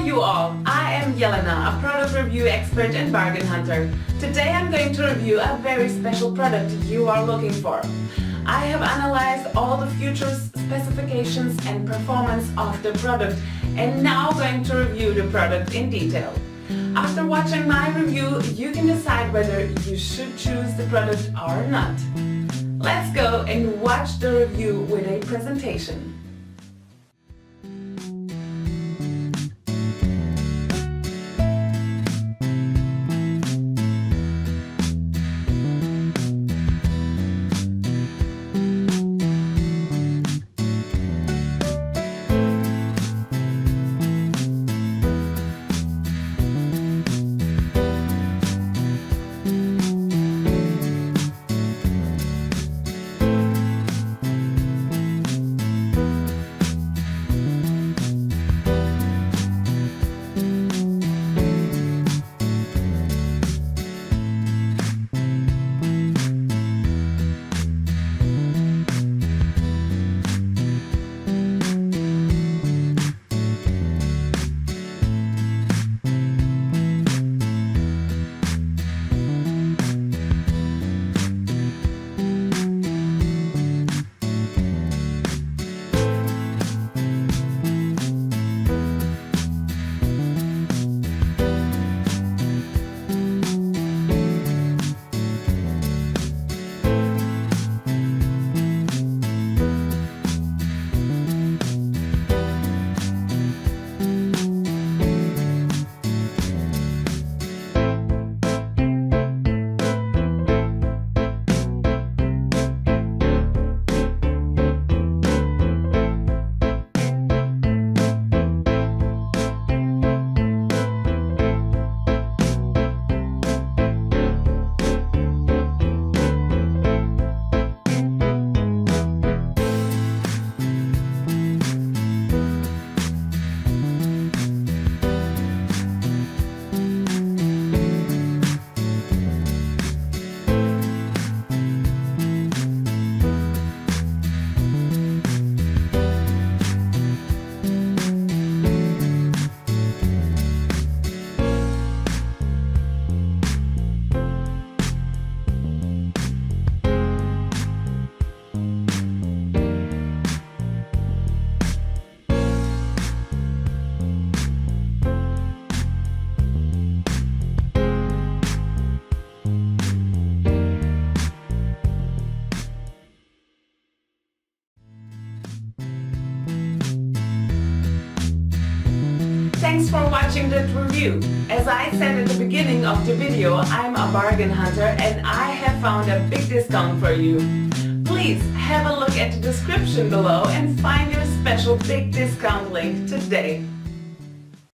you all, I am Jelena, a product review expert and bargain hunter. Today I'm going to review a very special product you are looking for. I have analyzed all the features, specifications and performance of the product and now going to review the product in detail. After watching my review, you can decide whether you should choose the product or not. Let's go and watch the review with a presentation. Thanks for watching that review. As I said at the beginning of the video, I'm a bargain hunter and I have found a big discount for you. Please have a look at the description below and find your special big discount link today.